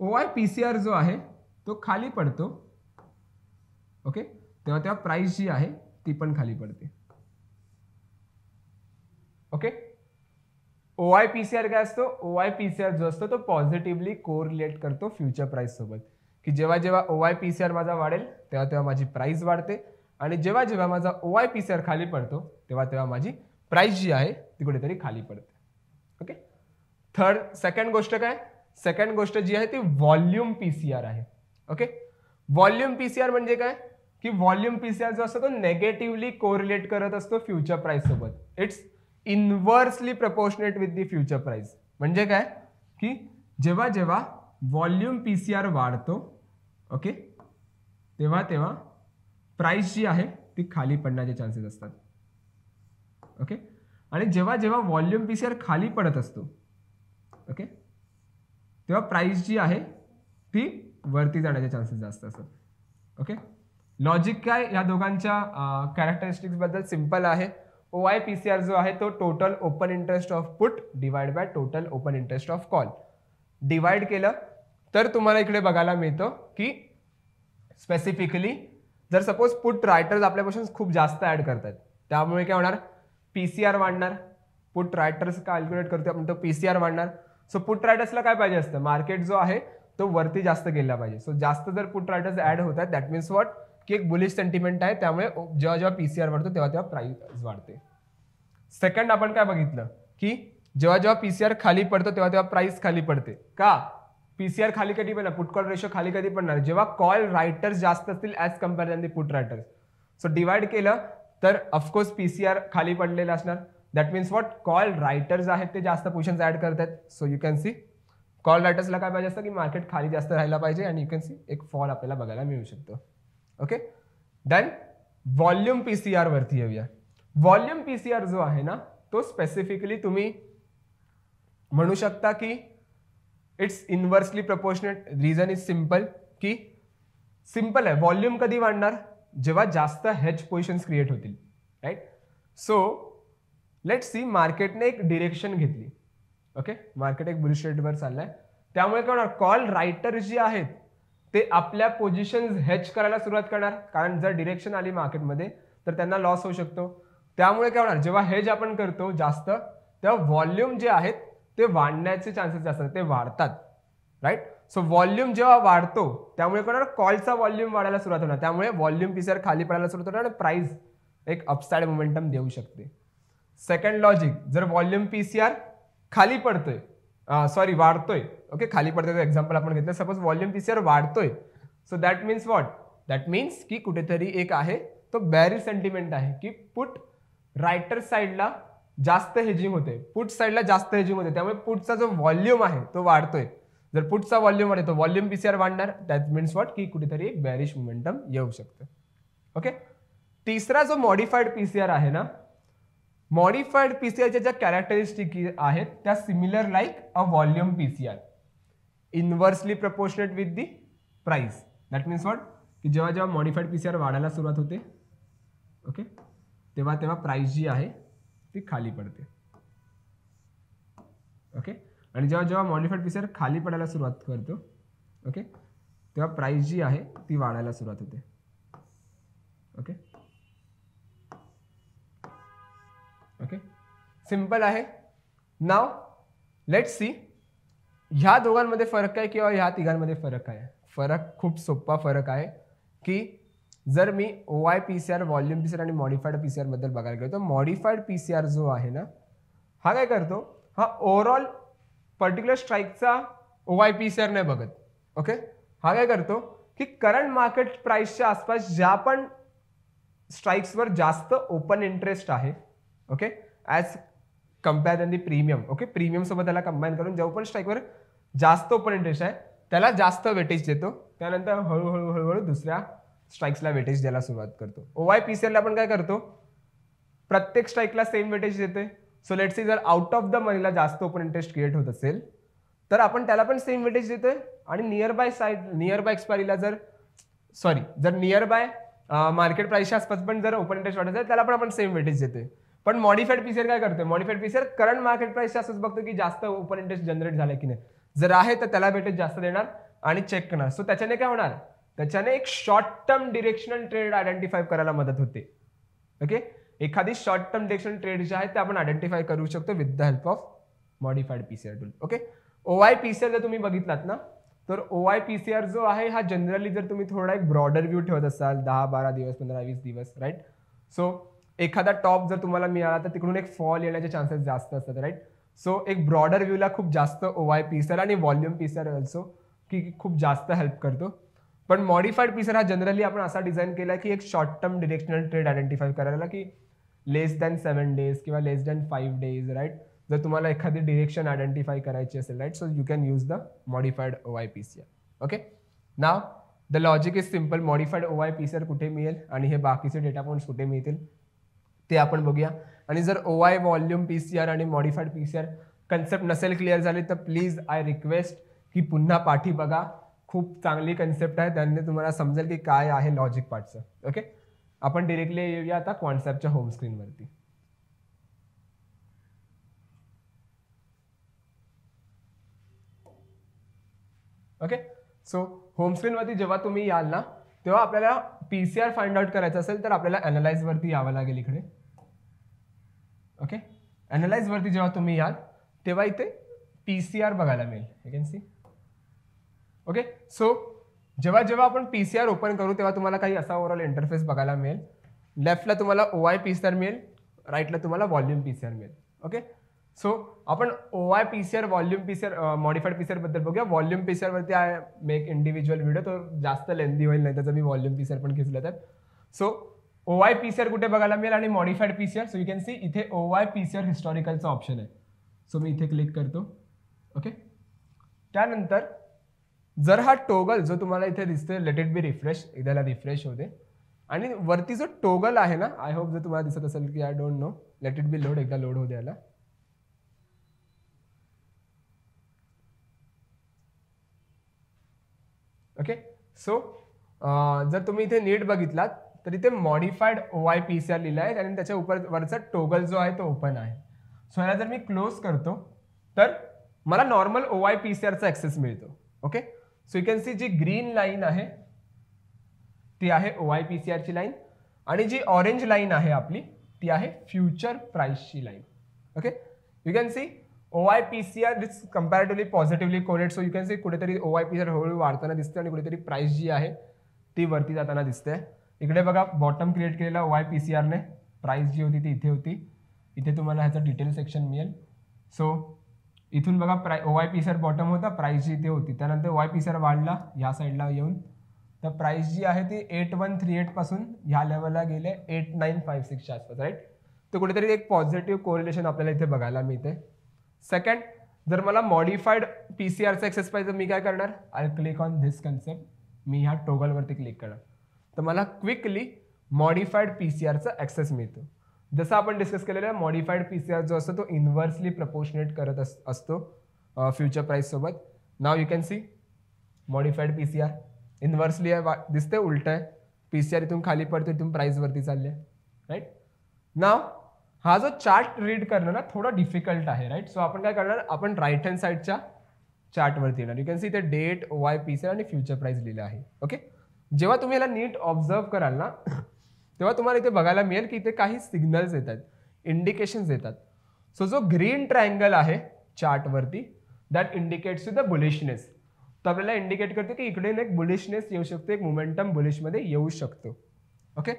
OI PCR जो आहे तो खाली पडतो, ओके, तेव्हा तेव्हा प्राइस जी आहे ती पण खाली पडते. ओके. OI PCR काय असतो? OI PCR जो असतो तो पॉझिटिव्हली कोरिलेट करतो फ्युचर प्राइस सोबत, की जेव्हा जेव्हा OI PCR माझा वाढेल तेव्हा तेव्हा माझी प्राइस वाढते आणि जेव्हा जेव्हा माझा OI PCR खाली पडतो तेव्हा तेव्हा माझी प्राइस जी आहे ती कुठेतरी खाली पडते. ओके. सेकंड गोष्ट काय? सेकंड गोष्ट जी आहे ती व्हॉल्यूम PCR आहे. ओके. व्हॉल्यूम PCR म्हणजे काय? की व्हॉल्यूम PCR जो असतो तो नेगेटिव्हली कोरिलेट करत असतो फ्युचर प्राइस सोबत. It's inversely proportionate with the future price. म्हणजे काय? की जेव्हा जेव्हा व्हॉल्यूम PCR वाढतो, ओके, तेव्हा तेव्हा प्राइस जी आहे ती खाली पडण्याचे चान्सेस असतात. ओके. आणि जेव्हा जेव्हा व्हॉल्यूम PCR खाली पडत असतो, ओके, तेव्हा प्राइस जी आहे ती वरती जाण्याचे चान्सेस जास्त असतात. ओके. लॉजिक काय या दोघांच्या कॅरेक्टरिस्टिक्स बद्दल सिंपल आहे. OIPCR जो आहे तो total open interest of put divide by total open interest of call. Divide केलं तर तुम्हाला इकडे बघायला मिळतं की स्पेसिफिकली जर सपोज पुट रायटर्स आपल्यापासून खूप जास्त ऍड करतात त्यामुळे काय होणार, पीसीआर वाढणार. पुट रायटर्स कॅल्क्युलेट करतो आपण तो पीसीआर वाढणार. सो पुट रायटर्सला काय पाहिजे असतं, मार्केट जो आहे तो वरती जास्त गेला पाहिजे. सो जास्त जर पुट रायटर्स ऍड होतात दॅट मीन्स व्हॉट की एक बुलिश सेंटिमेंट आहे, त्यामुळे जेव्हा जेव्हा पीसीआर वाढतो तेव्हा तेव्हा प्राइस वाढते. सेकंड आपण काय बघितलं की जेव्हा जेव्हा पीसीआर खाली पडतो तेव्हा तेव्हा प्राइस खाली पडते. का पीसीआर खाली कधी पडणार, पुट कॉल रेशो खाली कधी पडणार, जेव्हा कॉल रायटर्स जास्त असतील as compare the put writers. So divide केलं तर ऑफकोर्स पीसीआर खाली पडलेलं असणार. That means what call writers आहेत ते जास्त पोझिशन्स ऍड करतात. So you can see call रायटर्सला काय पाहिजे असतं की मार्केट खाली जास्त राहायला पाहिजे आणि यू कॅन सी एक फॉल आपल्याला बघायला मिळू शकतो. ओके देन व्हॉल्यूम पीसीआर वरती येऊया. व्हॉल्यूम पीसीआर जो आहे ना तो स्पेसिफिकली तुम्ही म्हणू शकता की it's inversely proportionate. Reason is simple की सिंपल आहे, व्हॉल्यूम कधी वाढणार जेव्हा जास्त हेज पोझिशन्स क्रिएट होतील, राईट. सो लेट्स सी मार्केटने एक डिरेक्शन घेतली. ओके मार्केट एक बुलिश रेटवर चाललाय, त्यामुळे काय होणार, कॉल रायटर जे आहेत ते आपल्या पोझिशन्स हेज करायला सुरुवात करणार. कारण जर डिरेक्शन आली मार्केटमध्ये तर त्यांना लॉस होऊ शकतो. त्यामुळे काय होणार, जेव्हा हेज आपण करतो जास्त तेव्हा व्हॉल्यूम जे आहेत ते वाढण्याचे चान्सेस जास्त ते वाढतात, राईट. सो व्हॉल्यूम जेव्हा वाढतो त्यामुळे काय होणार, कॉलचा व्हॉल्यूम वाढायला सुरुवात होणार, त्यामुळे व्हॉल्यूम पीसीआर खाली पडायला सुरुवात होणार आणि प्राइस एक अपसाइड मोमेंटम देऊ शकते. सेकंड लॉजिक, जर व्हॉल्यूम पीसीआर खाली पडतोय सॉरी वाढतोय, ओके खाली पडतोय एक्झाम्पल आपण घेतलं, सपोज व्हॉल्यूम पीसीआर वाढतोय, so that means what, that means की कुठेतरी एक आहे तो बॅरिश सेंटिमेंट आहे की पुट रायटर साइडला जास्त हेजिंग होते, पुट साइडला जास्त हेजिंग होते, त्यामुळे पुटचा जो व्हॉल्यूम आहे तो वाढतोय. जर पुटचा व्हॉल्यूम वाढतो तो व्हॉल्यूम पीसीआर वाढणार, दॅट मीन्स व्हॉट की कुठेतरी एक बॅरिश मोमेंटम येऊ शकतं. ओके तिसरा जो मॉडिफाईड पीसीआर आहे ना, मॉडिफाईड पीसीआरच्या ज्या कॅरेक्टरिस्टिक आहेत त्या similar like a volume PCR, inversely proportionate with the price. That means what की जेव्हा जेव्हा मॉडिफाईड पीसीआर वाढायला सुरुवात होते, ओके तेव्हा तेव्हा प्राइस जी आहे ती खाली पडते. ओके आणि जेव्हा जेव्हा मॉडिफाईड पीसीआर खाली पडायला सुरुवात करतो, ओके तेव्हा प्राइस जी आहे ती वाढायला सुरुवात होते. ओके ओके सिंपल आहे. नाव लेट्स सी ह्या दोघांमध्ये फरक आहे किंवा ह्या तिघांमध्ये फरक आहे. फरक खूप सोपा फरक आहे की जर मी OIPCR व्हॉल्यूम पीसीआर आणि मॉडिफाईड पीसीआर बद्दल बघायला गेलो तर मॉडिफाईड पीसीआर जो आहे ना हा काय करतो, हा ओव्हरऑल पर्टिक्युलर स्ट्राईकचा OIPCR नाही बघत. ओके हा काय करतो की करंट मार्केट प्राइसच्या आसपास ज्या पण स्ट्राईक्सवर जास्त ओपन इंटरेस्ट आहे, okay as compare than the premium, okay premium सोबत त्याला कंबाईन करून जेव्हा पण स्ट्राईकवर जास्त ओपन इंटरेस्ट आहे त्याला जास्त वेटेज देतो, त्यानंतर हळूहळू हळूहळू दुसऱ्या स्ट्राईक्सला वेटेज द्यायला सुरुवात करतो. OIPCRला आपण काय करतो, प्रत्येक स्ट्राईकला सेम वेटेज देते. सो लेट्स सी जर आउट ऑफ द मनीला जास्त ओपन इंटरेस्ट क्रिएट होत असेल तर आपण त्याला पण सेम वेटेज देतोय आणि नियर बाय एक्सपायरीला जर नियर बाय मार्केट प्राइसच्या आसपास पण जर ओपन इंटरेस्ट वाढत असेल त्याला पण आपण सेम वेटेज देतोय. पण मॉडिफाईड पीसीआर काय करतोय, मॉडिफाईड पीसीआर करंट मार्केट प्राइसच्या आसपास बघतो की जास्त ओपन इंटरेस्ट जनरेट झालाय की नाही, जर आहे तर त्याला वेटेज जास्त देणार आणि चेक करणार. सो त्याच्याने काय होणार, त्याच्याने एक short term directional trade identify करायला मदत होते. ओके एखादी शॉर्ट टर्म डिरेक्शनल ट्रेड जे आहे ते आपण आयडेंटिफाय करू शकतो with the help of modified PCR tool. Okay OIPCR जर तुम्ही बघितलात ना तर OIPCR जो आहे हा जनरली जर तुम्ही थोडा एक ब्रॉडर व्ह्यू ठेवत असाल 10-12 दिवस 15-20 दिवस, राईट. सो एखादा टॉप जर तुम्हाला मिळाला तर तिकडून एक फॉल येण्याचे चान्सेस जास्त असतात, राईट. सो एक ब्रॉडर व्ह्यूला खूप जास्त OIPCR आणि व्हॉल्यूम पीसीआर ऑल्सो की खूप जास्त हेल्प करतो. पण मॉडिफाईड पीसीआर हा जनरली आपण असा डिझाईन केला की एक short term directional trade identify करायला की लेस दॅन 7 days किंवा लेस दॅन 5 days, राईट. जर तुम्हाला एखादी डिरेक्शन आयडेंटिफाय करायची असेल, right, so you can use the modified OIPCR. Okay now the logic is simple, modified OIPCR कुठे मिळेल आणि हे बाकीचे डेटा पॉइंट्स कुठे मिळतील ते आपण बघूया. आणि जर OI व्हॉल्यूम पीसीआर आणि मॉडिफाईड पीसीआर कन्सेप्ट नसेल क्लिअर झाले तर प्लीज आय रिक्वेस्ट की पुन्हा पाठी बघा. खूप चांगली कन्सेप्ट आहे, त्याने तुम्हाला समजेल की काय आहे लॉजिक पार्टचं. ओके, आपण डिरेक्टली येऊया आता क्वांटसॅपच्या होम स्क्रीनवरती. ओके, सो होम स्क्रीनवरती जेव्हा तुम्ही याल ना, तेव्हा आपल्याला पीसीआर फाइंड आउट करायचं असेल तर आपल्याला अनालाइज वरती यावं लागेल इकडे. ओके, अनालाइज वरती जेव्हा तुम्ही याल तेव्हा इथे पीसीआर बघायला मिळेल. You can C. Okay, so जेव्हा जेव्हा आपण पीसीआर ओपन करू तेव्हा तुम्हाला काही असा ओव्हरऑल इंटरफेस बघायला मिळेल. लेफ्टला तुम्हाला ओआय पीसीआर मिळेल, राईटला तुम्हाला व्हॉल्यूम पीसीआर मिळेल. ओके, सो आपण OI PCR, volume PCR, modified PCR बद्दल बघूया. व्हॉल्यूम पीसीआर वरती आय मेक इंडिव्हिज्युअल व्हिडिओ, तो जास्त लेंदी होईल, नाही त्याचं मी व्हॉल्यूम पीसीआर पण घेतलं तर. सो ओआय पीसीआर कुठे बघायला मिळेल आणि modified PCR. So you can C इथे ओआय पीसीआर हिस्टॉरिकलचा ऑप्शन आहे. सो मी इथे क्लिक करतो. ओके, त्यानंतर जर हा टोगल जो तुम्हाला इथे दिसतोय, लेट इट बी रिफ्रेश, एकदाला रिफ्रेश होते आणि वरती जो टोगल आहे ना, आय होप जर तुम्हाला दिसत असेल की I don't know, late it B load, एकदा लोड होऊ द्यायला. ओके, सो जर तुम्ही इथे नीट बघितलात तर इथे मॉडिफाईड ओआय पीसीआर लिहिलं आहे आणि त्याच्या वरचा टोगल जो आहे तो ओपन आहे. सो याला जर मी क्लोज करतो तर मला नॉर्मल ओआय पीसीआरचा ऍक्सेस मिळतो. Okay, so you can see जी ग्रीन लाईन आहे ती आहे ओआय पीसीआरची लाईन आणि जी ऑरेंज लाईन आहे आपली ती आहे फ्युचर प्राइसची line. Okay, you can see OI PCR is comparatively positively correlate. So you can see कुठेतरी ओआय पीसीआर हळूहळू वाढताना दिसते आणि कुठेतरी प्राइस जी आहे ती वरती जाताना दिसते. इकडे बघा बॉटम क्रिएट केलेला ओआय पीसीआरने, प्राइस जी होती ती इथे होती, इथे तुम्हाला ह्याचं डिटेल सेक्शन मिळेल. सो इथून बघा ओआय पीसीआर बॉटम होता, प्राइस जी इथे होती, त्यानंतर ओआय पीसीआर वाढला ह्या साईडला येऊन, तर प्राइस जी आहे ती 8138 पासून ह्या लेवलला गेले 8956च्या आसपास. राईट, तर कुठेतरी एक पॉझिटिव्ह कोरिलेशन आपल्याला इथे बघायला मिळते. सेकंड, जर मला मॉडिफाईड पीसीआरचा ऍक्सेस पाहिजे मी काय करणार, I click on this concept, मी ह्या टोगलवरती क्लिक करणार तर मला क्विकली मॉडिफाईड पीसीआरचा ऍक्सेस मिळतो. जसं आपण डिस्कस केलेलं मॉडिफाईड पीसीआर जो असतो तो इन्व्हर्सली प्रपोर्शनेट करत असतो फ्युचर प्राइस सोबत. Now you can see modified PCR inversely दिसते, उलट आहे, पीसीआर इथून खाली पडतो, इथून प्राइस वरती चालले. राईट, नाव हा जो चार्ट रीड करणं ना थोडा डिफिकल्ट आहे. राईट, सो आपण काय करणार, आपण राईट हँड साईडच्या चार्टवरती येणार. यू कॅन सी इथे डेट, ओआय पीसीआर आणि फ्युचर प्राइस लिहिलं आहे. ओके, जेव्हा तुम्ही याला नीट ऑब्झर्व कराल ना तेव्हा तुम्हाला इथे बघायला मिळेल की इथे काही सिग्नल्स येतात, इंडिकेशन्स येतात. सो जो ग्रीन ट्रायंगल आहे चार्टवरती दॅट इंडिकेट्स द बुलिशनेस, तो आपल्याला इंडिकेट करते की इकडे एक बुलिशनेस येऊ शकतो, एक मोमेंटम बुलिशमध्ये येऊ शकतो. ओके,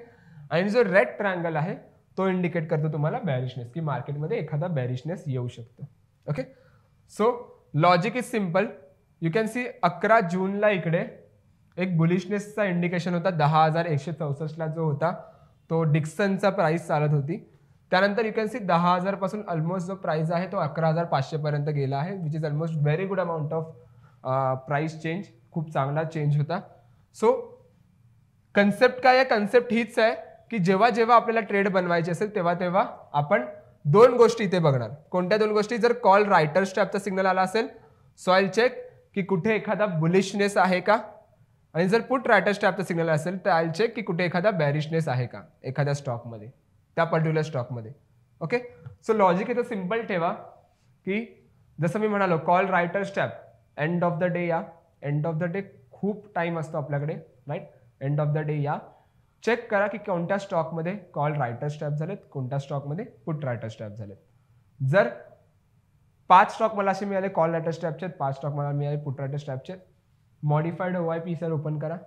आणि जो रेड ट्रायंगल आहे तो इंडिकेट करतो तुम्हाला बॅरिशनेस, की मार्केटमध्ये एखादा बॅरिशनेस येऊ शकतो. Okay, so logic is simple. You can C 11 जूनला इकडे एक बुलिशनेसचा इंडिकेशन होता, 10,164ला जो होता तो डिक्सनचा प्राइस चालत होती. त्यानंतर यू कॅन सी 10,000 पासून ऑलमोस्ट जो प्राइस आहे तो 11,500 पर्यंत गेला आहे, which is almost very good amount of price change, खूप चांगला चेंज होता. सो कन्सेप्ट काय आहे, कन्सेप्ट हीच आहे की जेव्हा जेव्हा आपल्याला ट्रेड बनवायचे असेल तेव्हा तेव्हा आपण दोन गोष्टी इथे बघणार. कोणत्या दोन गोष्टी, जर कॉल रायटर स्टॅपचा सिग्नल आला असेल सो आय चेक की कुठे एखादा बुलिशनेस आहे का, आणि जर पुट रायटर स्टॅपचा सिग्नल असेल तर आय चेक की कुठे एखादा बॅरिशनेस आहे का एखाद्या स्टॉकमध्ये, त्या पर्टिक्युलर स्टॉकमध्ये. ओके, सो लॉजिक इथं सिम्पल ठेवा की जसं मी म्हणालो कॉल रायटर स्टॅप एंड ऑफ द डे या, एंड ऑफ द डे खूप टाइम असतो आपल्याकडे. Right, end of the day या, चेक करा की कोणत्या स्टॉकमध्ये कॉल रायटर स्टॅप झालेत, कोणत्या स्टॉकमध्ये पुट रायटर स्टॅप झालेत. जर 5 स्टॉक मला असे मिळाले कॉल रायटर स्टॅपचे, 5 स्टॉक मला मिळाले पुट रायटर स्टॅपचे, मॉडिफाईड ओआय पीसीआर ओपन करा,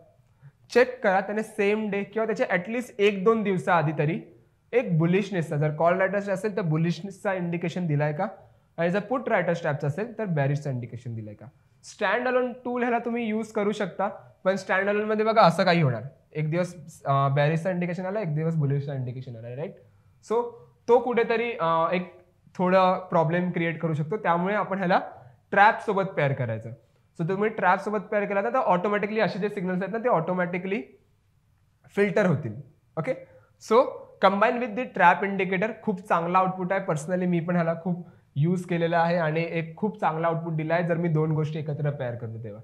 चेक करा त्याने सेम डे किंवा त्याच्या ऍटलीस्ट 1-2 दिवसाआधी तरी एक बुलिशनेसचा, जर कॉल रायटर असेल तर बुलिशनेसचा इंडिकेशन दिलाय का, आणि जर पुट रायटर स्टॅपचा असेल तर बॅरिशचा इंडिकेशन दिलाय का. स्टँड अलोन टूल ह्याला तुम्ही यूज करू शकता, पण स्टँड अलोन मध्ये बघा असं काही होणार, एक दिवस बॅरिशचा इंडिकेशन आला, एक दिवस बुलिशचा इंडिकेशन आला. राईट, सो तो कुठेतरी एक थोडा प्रॉब्लेम क्रिएट करू शकतो, त्यामुळे आपण ह्याला ट्रॅप सोबत पेअर करायचं. सो तुम्ही ट्रॅप सोबत पेअर केला तर ऑटोमॅटिकली असे जे सिग्नल्स आहेत ना ते ऑटोमॅटिकली फिल्टर होतील. Okay, so combine with the trap indicator खूप चांगला आउटपुट आहे. पर्सनली मी पण ह्याला खूप यूज केलेला आहे आणि एक खूप चांगला आउटपुट दिला आहे जर मी दोन गोष्टी एकत्र पेअर करतो तेव्हा.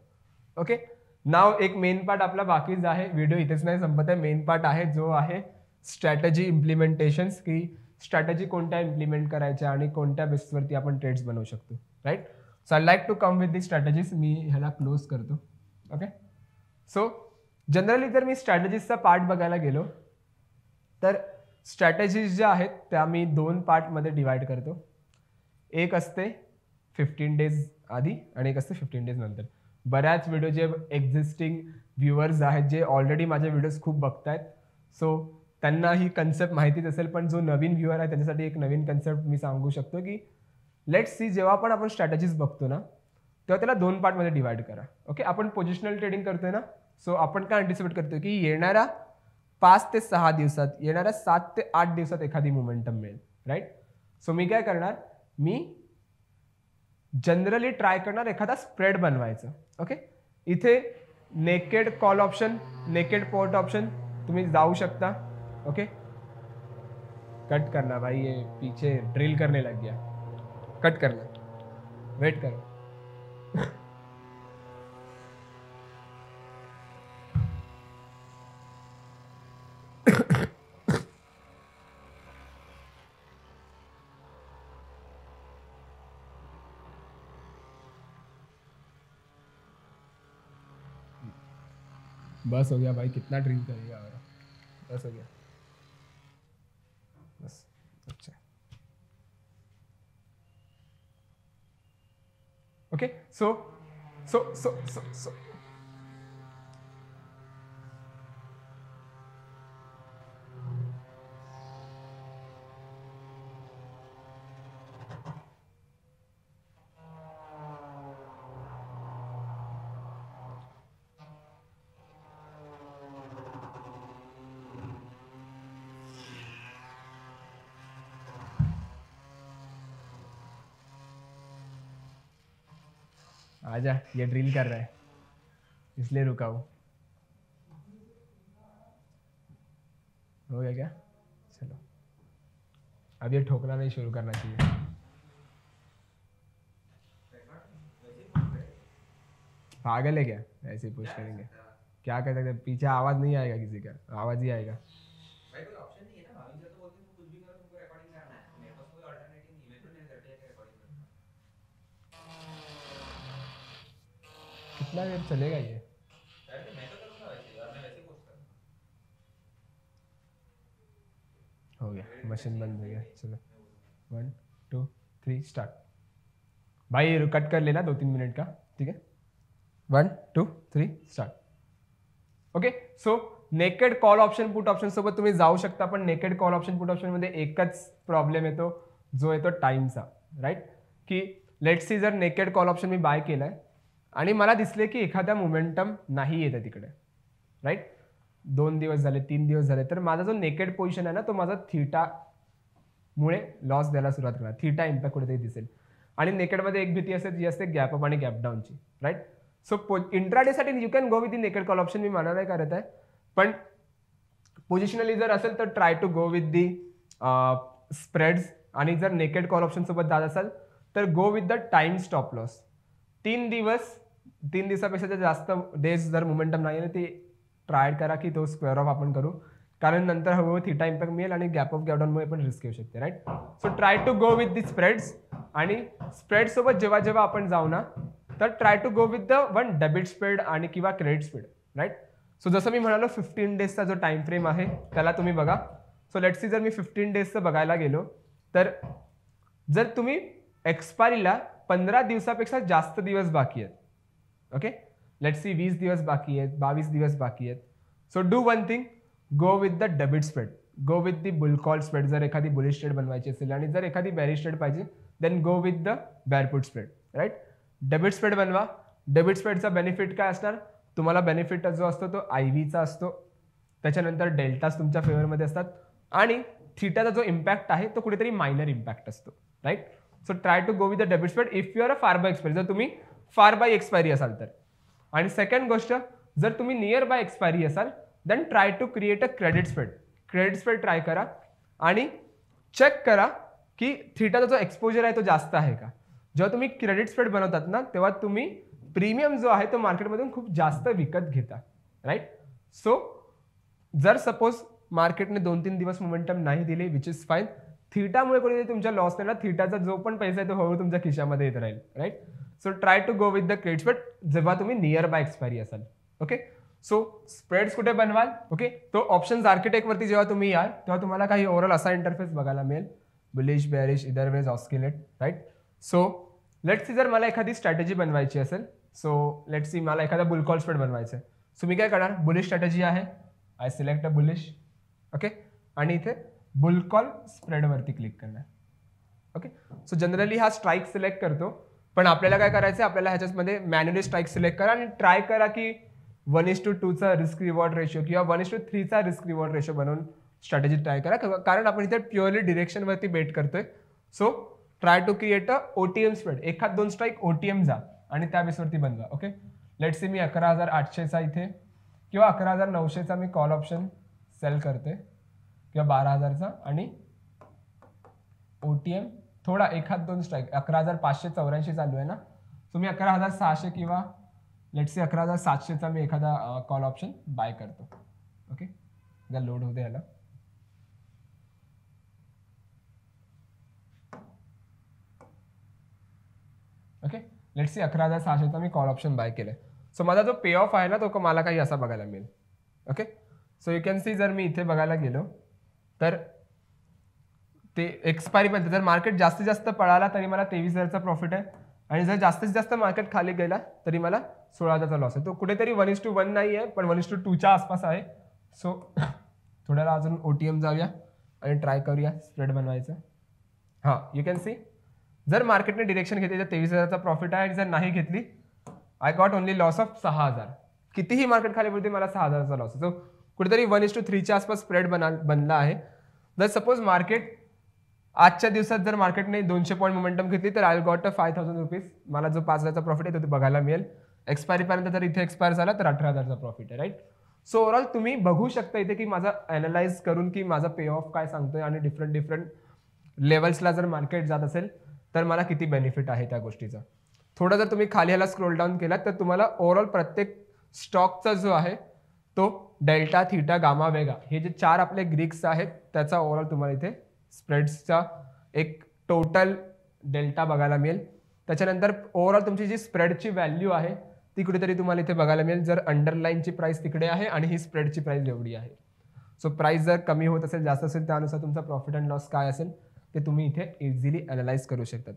ओके, नाव एक मेन पार्ट आपला बाकीच आहे, व्हिडिओ इथेच नाही संपत आहे. मेन पार्ट आहे जो आहे स्ट्रॅटेजी इम्प्लिमेंटेशन्स, की स्ट्रॅटेजी कोणत्या इम्प्लिमेंट करायच्या आणि कोणत्या बेसिसवरती आपण ट्रेड्स बनवू शकतो, right. So I like to come with the strategies. मी ह्याला क्लोज करतो. ओके. सो जनरली जर मी स्ट्रॅटेजीजचा पार्ट बघायला गेलो तर स्ट्रॅटेजीज ज्या आहेत त्या मी 2 पार्टमध्ये डिवाइड करतो. एक असते 15 डेज आधी आणि एक असते 15 डेज नंतर. बऱ्याच व्हिडिओ जे एक्झिस्टिंग व्ह्युअर्स आहेत जे ऑलरेडी माझे व्हिडिओज खूप बघतायत, सो त्यांना ही कन्सेप्ट माहितीच असेल, पण जो नवीन व्ह्युअर आहे त्याच्यासाठी एक नवीन कन्सेप्ट मी सांगू शकतो की लेट्स सी, जेव्हा पण आपण स्ट्रॅटेजीज बघतो ना तेव्हा त्याला 2 पार्टमध्ये डिवाइड करा. ओके. आपण पोझिशनल ट्रेडिंग करतोय ना, सो आपण काय अँटिसिपेट करतोय की येणाऱ्या 5 ते 6 दिवसात, येणाऱ्या 7 ते 8 दिवसात एखादी मोमेंटम मिळेल, राईट. सो मी काय करणार, मी जनरली ट्राय करणार एखादा स्प्रेड बनवायचं. ओके. इथे naked call option, naked port option तुम्ही जाऊ शकता. ओके. कट करना भाई, ये पीछे ड्रिल करने लग गया. कट करना, वेट करो. बस हो गया भाई, कितना ड्रिल करेगा और बस हो गया, बस. अच्छा. ओके. सो आजा, ये ड्रिल कर रहा है इसलिए रुका हूँ. हो गया क्या? चलो, अब ये ठोकना नहीं शुरू करना चाहिए. पागल है क्या? ऐसे ही पुश करेंगे, क्या कर सकते हैं? पीछे आवाज नहीं आएगा, किसी का आवाज ही आएगा. भाई कोई ऑप्शन नहीं है ना, भाभी तो बोलते हैं कुछ भी करो, तुमको रिकॉर्डिंग करना है. मेरे पास कोई अल्टरनेटिव नहीं, मैं तो नहीं करते हैं रिकॉर्डिंग करना. कितना देर चलेगा ये? मैं तो करूंगा वैसे, और मैं वैसे पोस्ट करूंगा. हो गया, मशीन बंद हो गया. चलो 1 2 3 स्टार्ट. भाई कट कर लेना 2-3 मिनट का, ठीक है. 1 2 3 start. Okay. So naked call option, put option सोबत तुम्ही जाऊ शकता, पण naked call option, put option मध्ये एकच प्रॉब्लेम येतो, जो येतो टाइमचा, राईट. की लेट्स सी, जर नेकेड कॉल ऑप्शन मी बाय केलाय आणि मला दिसले की एखादा मोमेंटम नाही येते तिकडे, राईट. 2 दिवस झाले, 3 दिवस झाले, तर माझा जो नेकेड पोझिशन आहे ना तो माझा थीटा मुळे लॉस द्यायला सुरुवात करणार. थीटा इम्पॅक्ट कुठेतरी दिसेल. आणि नेकेडमध्ये एक भीती असते, जी असते गॅप अप आणि गॅप डाऊनची, राईट. सो इंट्राडेसाठी you can go with the naked call option, मी माना नाही करत आहे, पण पोझिशनली जर असेल तर try to go with the spreads. आणि जर नेकेड कॉल ऑप्शन सोबत जात असाल तर go with the time stop loss. 3 दिवसापेक्षा जर जास्त डेज जर मोमेंटम नाही आहे ते ट्राय करा की तो स्क्वेअर ऑफ आपण करू, कारण नंतर हळूहळू थीटा इम्पॅक्ट मिळेल आणि गॅप ऑफ गॅप डाऊनमुळे पण रिस्क येऊ शकते, right. So try to go with the spreads. आणि स्प्रेड सोबत जेव्हा जेव्हा आपण जाऊ ना तर try to go with the one debit spread आणि किंवा क्रेडिट स्प्रेड, राईट. सो जसं मी म्हणालो 15 डेजचा जो टाइम फ्रेम आहे त्याला तुम्ही बघा. सो लेट्स सी, जर मी 15 डेजचं बघायला गेलो तर जर तुम्ही एक्सपायरीला 15 दिवसापेक्षा जास्त दिवस बाकी आहेत, ओके, लेट्स सी 20 दिवस बाकी आहेत, 22 दिवस बाकी आहेत, so do one thing, go with the debit spread, go with the bull call spread. जर एखादी बुलिश ट्रेड बनवायची असेल आणि जर एखादी बेरिश ट्रेड पाहिजे then go with the bear put spread, right. Debit spread बनवा. डेबिट स्प्रेडचा बेनिफिट काय असणार? तुम्हाला बेनिफिट जो असतो तो आयव्हीचा असतो, त्याच्यानंतर डेल्टाज तुमच्या फेवरमध्ये असतात आणि थीटाचा जो इम्पॅक्ट आहे तो कुठेतरी मायनर इम्पॅक्ट असतो, right. So try to go with the debit spread if you are a far by expiry, जर तुम्ही फार बाय एक्सपायरी असाल तर. आणि सेकंड गोष्ट, जर तुम्ही नियर बाय एक्सपायरी असाल then try to create a credit spread. Credit spread try करा आणि चेक करा की थीटाचा जो एक्सपोजर आहे तो जास्त आहे का. जेव्हा तुम्ही क्रेडिट स्प्रेड बनवतात ना तेव्हा तुम्ही प्रीमियम जो आहे तो मार्केटमधून खूप जास्त विकत घेता, राईट. सो जर सपोज मार्केटने 2-3 दिवस मोमेंटम नाही दिले, विच इज फाईन, थीटामुळे कोणीतरी तुमच्या लॉस नाही ना, थीटाचा जो पण पैसा आहे तो हळूहळू तुमच्या खिशामध्ये येत राहील, right. So try to go with the creds, but जेव्हा तुम्ही नियर बाय एक्सपायरी असाल. ओके, सो स्प्रेड्स कुठे बनवाल? ओके, तो ऑप्शन्स आर्किटेक्ट वरती जेव्हा तुम्ही याल तेव्हा तुम्हाला काही ओव्हरऑल असा इंटरफेस बघायला मिळेल, bullish, bearish, either ways, oscillate, right. So let's see जर मला एखादी स्ट्रॅटेजी बनवायची असेल, सो लेट्स सी मला एखादा बुल कॉल स्प्रेड बनवायचं आहे. सो मी काय करणार, बुलिश स्ट्रॅटेजी आहे, I select a bullish. Okay, आणि इथे बुल कॉल स्प्रेड वरती क्लिक करणार. ओके, सो जनरली हा स्ट्राईक सिलेक्ट करतो, पण आपल्याला काय करायचं, आपल्याला ह्याच्यामध्ये मॅन्युअली स्ट्राईक सिलेक्ट करा आणि ट्राय करा की 1:2 चा रिस्क रिवॉर्ड रेशो किंवा 1:3 चा रिस्क रिवॉर्ड रेशो बनवून स्ट्रॅटेजी ट्राय करा, कारण आपण इथे प्युअरली डिरेक्शन वरती बेट करतोय. So try to create a OTM spread, 1-2 strike OTM जा आणि त्या बेसवरती बनवा. ओके, लेट्स सी मी 11,800 चा इथे किंवा 11,900 चा मी कॉल ऑप्शन सेल करते किंवा 12,000 चा आणि ओटीएम थोडा 1-2 स्ट्राईक, 11,584 चालू आहे ना, सो मी 11,600 किंवा लेट्स सी 11,700 चा मी एखादा कॉल ऑप्शन बाय करतो. ओके, लोड होते याला. ओके, लेट्स सी 11,600 चा मी कॉल ऑप्शन बाय केलंय. सो माझा जो पे ऑफ आहे ना तो मला काही असा बघायला मिळेल. So, so you can C जर मी इथे बघायला गेलो तर ते एक्सपायरी पर्यंत जर मार्केट जास्तीत जास्त पळाला तरी मला 23,000चा प्रॉफिट आहे आणि जर जास्तीत जास्त मार्केट खाली गेला तरी मला 16,000चा लॉस आहे. तो कुठेतरी 1:1 नाही आहे पण 1:2च्या आसपास आहे. सो थोड्याला अजून ओटीएम जाऊया आणि ट्राय करूया स्प्रेड बनवायचं. हां, यू कॅन सी जर मार्केटने डिरेक्शन घेतली तर 23,000चा प्रॉफिट आहे आणि जर नाही घेतली I got only loss of 6,000. कितीही मार्केट खाली पडते मला 6,000चा लॉस आहे. सो कुठेतरी 1:3च्या आसपास स्प्रेड बनला आहे. जर सपोज मार्केट आजच्या दिवसात जर मार्केटने 200 पॉईंट मोमेंटम घेतली तर आय गॉट अ 5,000 रुपीज. मला जो 5,000चा प्रॉफिट आहे तो बघायला मिळेल. एक्सपायरी पर्यंत जर इथे एक्सपायर झाला तर 18,000चा प्रॉफिट आहे, राईट. सो ओव्हरऑल तुम्ही बघू शकता इथे की माझा अनालाइज करून की माझा पे ऑफ काय सांगतोय आणि डिफरंट लेवल्सला जर मार्केट जात असेल तर मला किती बेनिफिट आहे त्या गोष्टीचा. थोडं जर तुम्ही खाली ह्याला स्क्रोल डाऊन केला तर तुम्हाला ओव्हरऑल प्रत्येक स्टॉकचा जो आहे तो डेल्टा, थीटा, गामा, वेगा हे जे 4 आपले ग्रीक्स आहेत त्याचा ओव्हरऑल तुम्हाला इथे स्प्रेड्सचा एक टोटल डेल्टा बघायला मिळेल. त्याच्यानंतर ओव्हरऑल तुमची जी स्प्रेडची व्हॅल्यू आहे ती कुठेतरी तुम्हाला इथे बघायला मिळेल. जर अंडरलाईनची प्राइस तिकडे आहे आणि ही स्प्रेडची प्राइस एवढी आहे. सो प्राइस जर कमी होत असेल, जास्त असेल, त्यानुसार तुमचा प्रॉफिट अँड लॉस काय असेल ते तुम्ही इथे इझिली अनालाइज करू शकतात.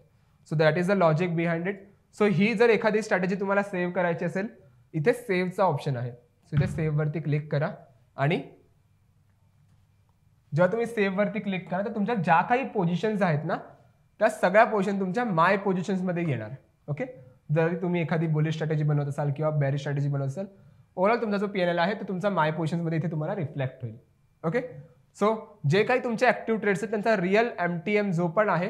So that is the logic behind it. So ही जर एखादी स्ट्रॅटेजी तुम्हाला सेव्ह करायची असेल इथे सेव्हचा ऑप्शन आहे. सो इथे सेव्ह वरती क्लिक करा आणि जेव्हा तुम्ही सेव्ह वरती क्लिक करा तर तुमच्या ज्या काही पोझिशन्स आहेत ना त्या सगळ्या पोझिशन तुमच्या माय पोझिशन्स मध्ये येणार. ओके, जर तुम्ही एखादी बुलिश स्ट्रॅटेजी बनवत असाल किंवा बेअरिश स्ट्रॅटेजी बनवत असाल, ओव्हरऑल तुमचा जो पीएनएल आहे तो तुमचा माय पोझिशन्स मध्ये इथे तुम्हाला रिफ्लेक्ट होईल. ओके, सो जे काही तुमचे ऍक्टिव्ह ट्रेड्स आहेत त्यांचा रिअल एमटीएम जो पण आहे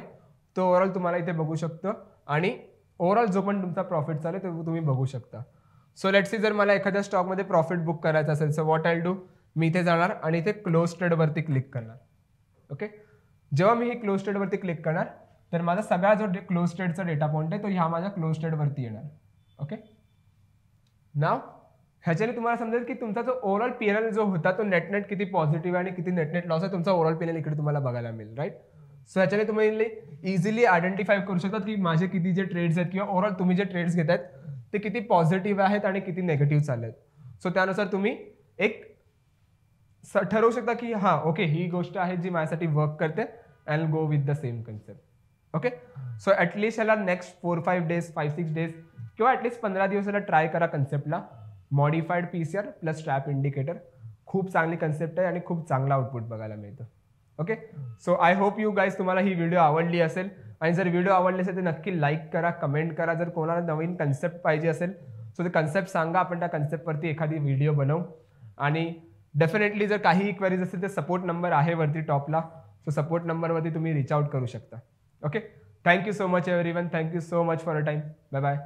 तो ओव्हरऑल तुम्हाला इथे बघू शकतो आणि ओव्हरऑल जो पण तुमचा प्रॉफिट चालू आहे तो तुम्ही बघू शकता. सो लेट्स सी जर मला एखाद्या स्टॉकमध्ये प्रॉफिट बुक करायचं असेल सो व्हॉट आय डू, मी इथे जाणार आणि इथे क्लोज ट्रेड वरती क्लिक करणार. ओके, जेव्हा मी ही क्लोज ट्रेड वरती क्लिक करणार तर माझा सगळा जो क्लोज ट्रेडचा डेटा पॉइंट आहे तो ह्या माझ्या क्लोज ट्रेड वरती येणार. ओके, नाव ह्याच्याने तुम्हाला समजेल की तुमचा जो ओव्हरऑल पीएनएल जो होता तो नेट किती पॉझिटिव्ह आहे आणि किती नेट लॉस आहे तुमचा ओव्हरऑल पीएनएल इकडे तुम्हाला बघायला मिळेल, राईट. सो ह्याच्याने तुम्ही इझिली आयडेंटिफाय करू शकता की माझे किती जे ट्रेड्स आहेत किंवा ओव्हरऑल तुम्ही जे ट्रेड्स घेत आहेत ते किती पॉझिटिव्ह आहेत आणि किती निगेटिव्ह चालले आहेत. सो त्यानुसार तुम्ही एक ठरवू शकता की हां ओके ही गोष्ट आहे जी माझ्यासाठी वर्क करते and go with the same concept. Okay, so at least याला नेक्स्ट 4-5 डेज 5-6 डेज किंवा ॲटलिस्ट 15 दिवस याला ट्राय करा कन्सेप्टला. Modified PCR plus strap indicator खूप चांगली कन्सेप्ट आहे आणि खूप चांगला आउटपुट बघायला मिळतं. Okay, so I hope you guys तुम्हाला ही व्हिडिओ आवडली असेल आणि जर व्हिडिओ आवडली असेल तर नक्की लाईक करा, कमेंट करा. जर कोणाला नवीन कन्सेप्ट पाहिजे असेल सो ते कन्सेप्ट सांगा, आपण त्या कन्सेप्टवरती एखादी व्हिडिओ बनवू. आणि डेफिनेटली जर काही क्वेरीज असतील तर सपोर्ट नंबर आहे वरती टॉपला, सो सपोर्ट नंबरवरती तुम्ही रीच आउट करू शकता. Okay, thank you so much everyone, thank you so much for a time. Bye bye.